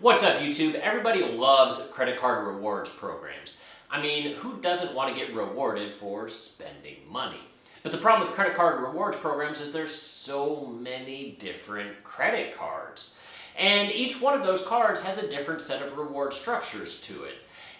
What's up, YouTube? Everybody loves credit card rewards programs. I mean, who doesn't want to get rewarded for spending money? But the problem with credit card rewards programs is there's so many different credit cards. And each one of those cards has a different set of reward structures to it.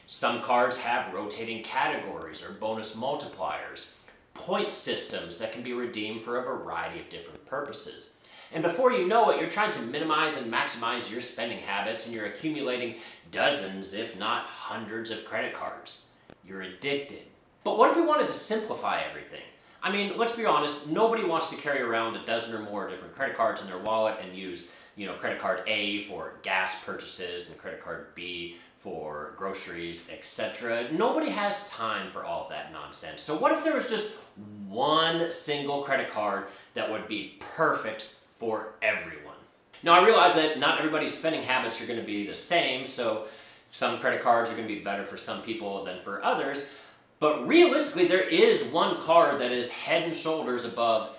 Some cards have rotating categories or bonus multipliers, point systems that can be redeemed for a variety of different purposes. And before you know it, you're trying to minimize and maximize your spending habits, and you're accumulating dozens, if not hundreds, of credit cards. You're addicted. But what if we wanted to simplify everything? I mean, let's be honest, nobody wants to carry around a dozen or more different credit cards in their wallet and use, credit card A for gas purchases and credit card B for groceries, etc. Nobody has time for all of that nonsense. So what if there was just one single credit card that would be perfect for everyone? Now, I realize that not everybody's spending habits are going to be the same, so some credit cards are going to be better for some people than for others, but realistically, there is one card that is head and shoulders above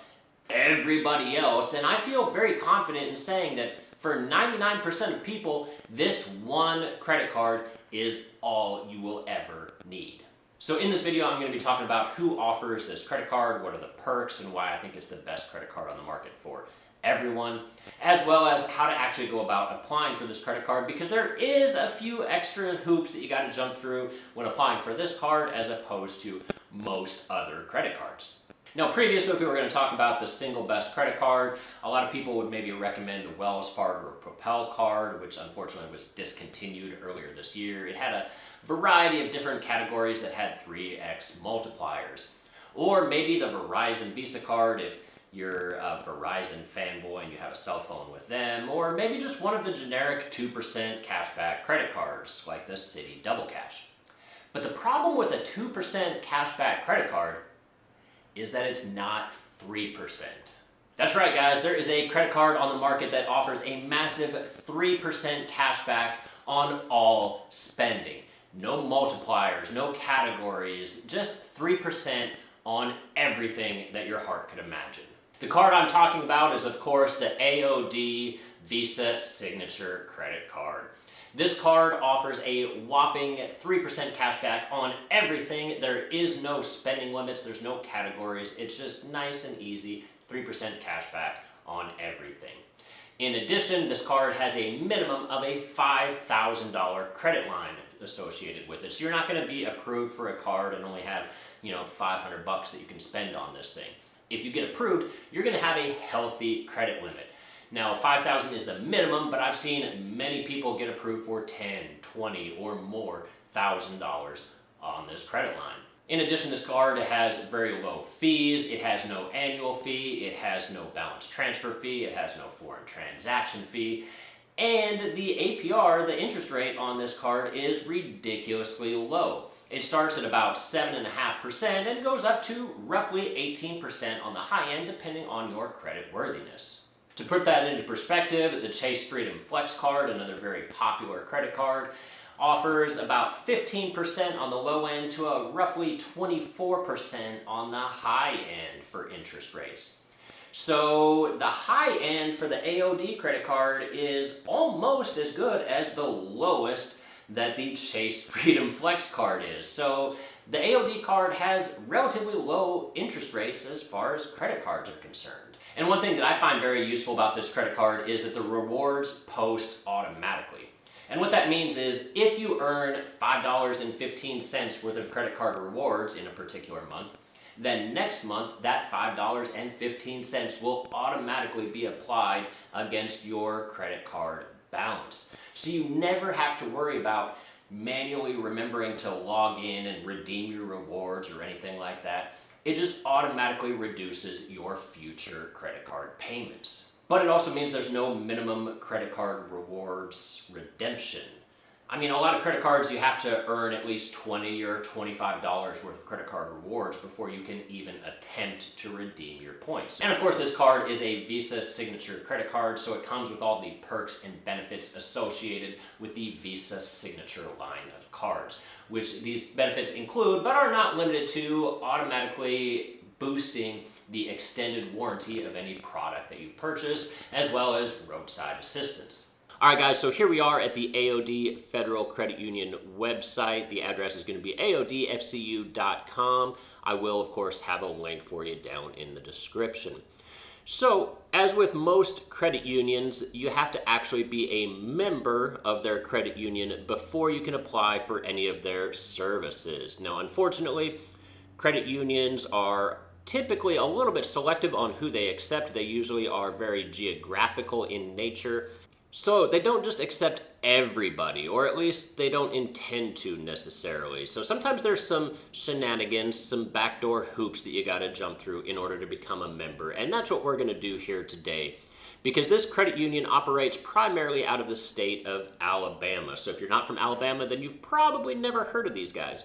everybody else, and I feel very confident in saying that for 99% of people, this one credit card is all you will ever need. So in this video, I'm going to be talking about who offers this credit card, what are the perks, and why I think it's the best credit card on the market for everyone, as well as how to actually go about applying for this credit card, because there is a few extra hoops that you got to jump through when applying for this card as opposed to most other credit cards. Now, previously, if we were going to talk about the single best credit card, a lot of people would maybe recommend the Wells Fargo Propel card, which unfortunately was discontinued earlier this year. It had a variety of different categories that had 3x multipliers. Or maybe the Verizon Visa card if you're a Verizon fanboy and you have a cell phone with them, or maybe just one of the generic 2% cashback credit cards like the Citi Double Cash. But the problem with a 2% cashback credit card is that it's not 3%. That's right, guys, there is a credit card on the market that offers a massive 3% cashback on all spending. No multipliers, no categories, just 3% on everything that your heart could imagine. The card I'm talking about is, of course, the AOD Visa Signiture credit card. This card offers a whopping 3% cashback on everything. There is no spending limits, there's no categories. It's just nice and easy, 3% cashback on everything. In addition, this card has a minimum of a $5,000 credit line associated with it. So you're not going to be approved for a card and only have, $500 that you can spend on this thing. If you get approved, you're going to have a healthy credit limit. Now, $5,000 is the minimum, but I've seen many people get approved for $10, $20, or more $1,000 on this credit line. In addition, this card has very low fees. It has no annual fee. It has no balance transfer fee. It has no foreign transaction fee. And the APR, the interest rate on this card, is ridiculously low. It starts at about 7.5% and goes up to roughly 18% on the high end, depending on your credit worthiness. To put that into perspective, the Chase Freedom Flex card, another very popular credit card, offers about 15% on the low end to a roughly 24% on the high end for interest rates. So the high end for the AOD credit card is almost as good as the lowest that the Chase Freedom Flex card is. So the AOD card has relatively low interest rates as far as credit cards are concerned. And one thing that I find very useful about this credit card is that the rewards post automatically. And what that means is if you earn $5.15 worth of credit card rewards in a particular month, then next month that $5.15 will automatically be applied against your credit card balance. So you never have to worry about manually remembering to log in and redeem your rewards or anything like that. It just automatically reduces your future credit card payments. But it also means there's no minimum credit card rewards redemption. I mean, a lot of credit cards, you have to earn at least $20 or $25 worth of credit card rewards before you can even attempt to redeem your points. And of course, this card is a Visa Signature credit card, so it comes with all the perks and benefits associated with the Visa Signature line of cards, which these benefits include, but are not limited to, automatically boosting the extended warranty of any product that you purchase, as well as roadside assistance. All right, guys, so here we are at the AOD Federal Credit Union website. The address is going to be aodfcu.com. I will, of course, have a link for you down in the description. So, as with most credit unions, you have to actually be a member of their credit union before you can apply for any of their services. Now, unfortunately, credit unions are typically a little bit selective on who they accept. They usually are very geographical in nature. So they don't just accept everybody, or at least they don't intend to necessarily. So sometimes there's some shenanigans, some backdoor hoops that you gotta jump through in order to become a member. And that's what we're gonna do here today. Because this credit union operates primarily out of the state of Alabama. So if you're not from Alabama, then you've probably never heard of these guys.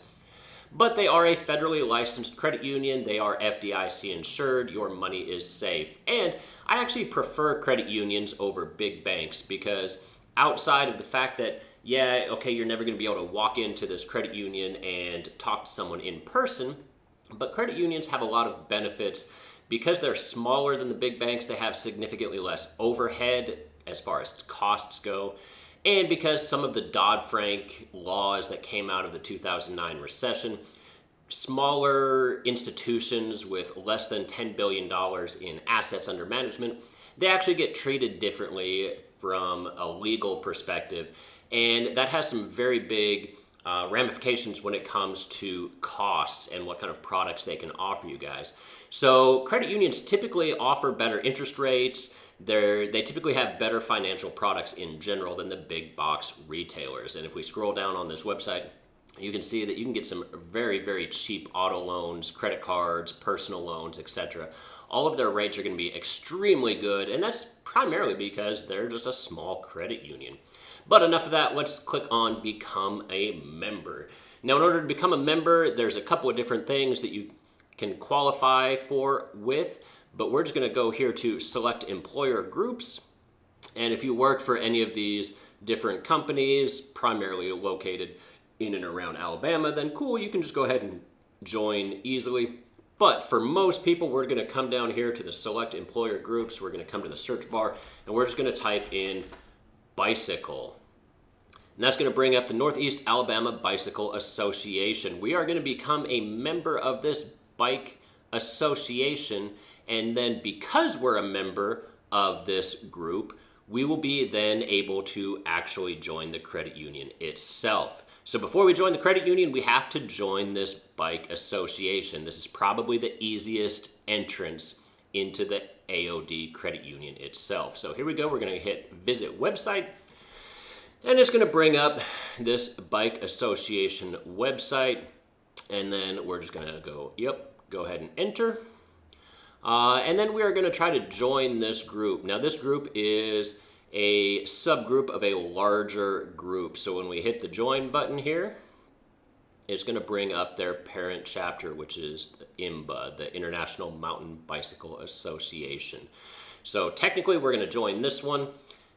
But they are a federally licensed credit union. They are FDIC insured. Your money is safe. And I actually prefer credit unions over big banks because outside of the fact that, yeah, okay, you're never going to be able to walk into this credit union and talk to someone in person, but credit unions have a lot of benefits. Because they're smaller than the big banks, they have significantly less overhead as far as costs go. And because some of the Dodd-Frank laws that came out of the 2009 recession, smaller institutions with less than $10 billion in assets under management, they actually get treated differently from a legal perspective. And that has some very big ramifications when it comes to costs and what kind of products they can offer you guys. So credit unions typically offer better interest rates. They typically have better financial products in general than the big box retailers. And if we scroll down on this website, you can see that you can get some very, very cheap auto loans, credit cards, personal loans, etc. All of their rates are going to be extremely good, and that's primarily because they're just a small credit union. But enough of that, let's click on Become a Member. Now, in order to become a member, there's a couple of different things that you can qualify for with. But we're just going to go here to select employer groups. And if you work for any of these different companies, primarily located in and around Alabama, then cool, you can just go ahead and join easily. But for most people, we're going to come down here to the select employer groups. We're going to come to the search bar, and we're just going to type in bicycle. And that's going to bring up the Northeast Alabama Bicycle Association. We are going to become a member of this bike association. And then because we're a member of this group, we will be then able to actually join the credit union itself. So before we join the credit union, we have to join this bike association. This is probably the easiest entrance into the AOD credit union itself. So here we go. We're going to hit visit website. And it's going to bring up this bike association website. And then we're just going to go ahead and enter. And then we are going to try to join this group. Now, this group is a subgroup of a larger group. So when we hit the join button here, it's going to bring up their parent chapter, which is the IMBA, the International Mountain Bicycle Association. So technically, we're going to join this one.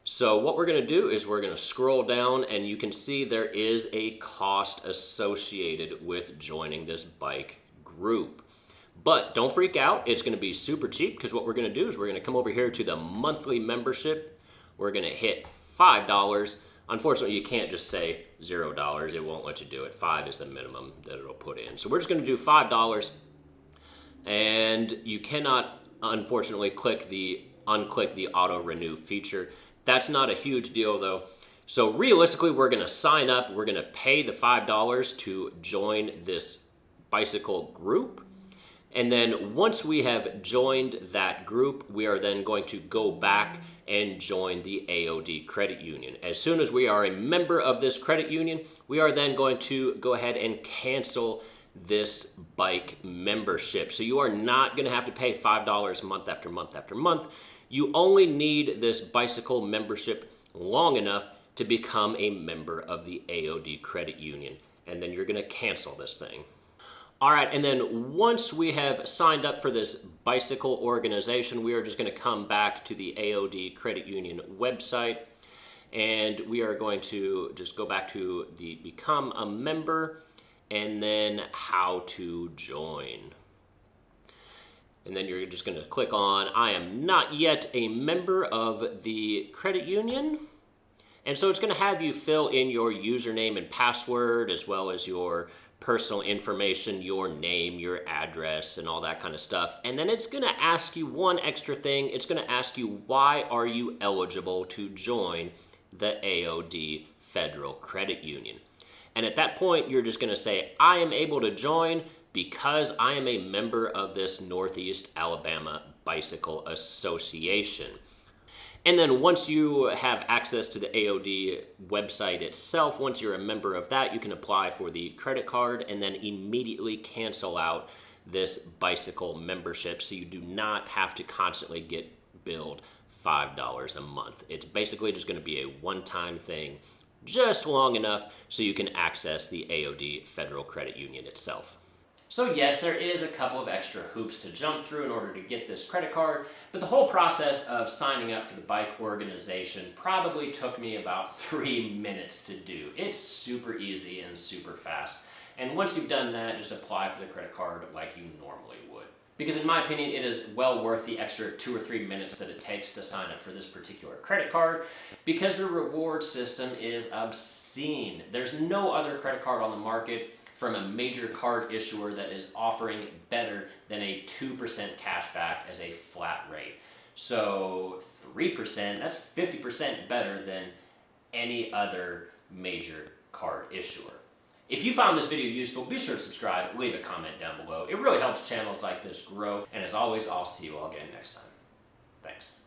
So what we're going to do is we're going to scroll down, and you can see there is a cost associated with joining this bike group. But don't freak out, it's going to be super cheap because what we're going to do is we're going to come over here to the monthly membership. We're going to hit $5. Unfortunately, you can't just say $0. It won't let you do it. 5 is the minimum that it'll put in. So we're just going to do $5. And you cannot, unfortunately, unclick the auto renew feature. That's not a huge deal though. So realistically, we're going to sign up. We're going to pay the $5 to join this bicycle group. And then once we have joined that group, we are then going to go back and join the AOD Credit Union. As soon as we are a member of this credit union, we are then going to go ahead and cancel this bike membership. So you are not going to have to pay $5 month after month after month. You only need this bicycle membership long enough to become a member of the AOD Credit Union. And then you're going to cancel this thing. All right, and then once we have signed up for this bicycle organization, we are just going to come back to the AOD Credit Union website, and we are going to just go back to the Become a Member, and then How to Join. And then you're just going to click on I am not yet a member of the credit union. And so it's going to have you fill in your username and password, as well as your personal information, your name, your address, and all that kind of stuff. And then it's going to ask you one extra thing. It's going to ask you, why are you eligible to join the AOD Federal Credit Union? And at that point, you're just going to say, I am able to join because I am a member of this Northeast Alabama Bicycle Association. And then once you have access to the AOD website itself, once you're a member of that, you can apply for the credit card and then immediately cancel out this bicycle membership, so you do not have to constantly get billed $5 a month. It's basically just going to be a one-time thing, just long enough so you can access the AOD Federal Credit Union itself. So yes, there is a couple of extra hoops to jump through in order to get this credit card, but the whole process of signing up for the bike organization probably took me about 3 minutes to do. It's super easy and super fast. And once you've done that, just apply for the credit card like you normally would. Because in my opinion, it is well worth the extra 2 or 3 minutes that it takes to sign up for this particular credit card, because the reward system is obscene. There's no other credit card on the market from a major card issuer that is offering better than a 2% cashback as a flat rate. So 3%, that's 50% better than any other major card issuer. If you found this video useful, be sure to subscribe, leave a comment down below. It really helps channels like this grow. And as always, I'll see you all again next time. Thanks.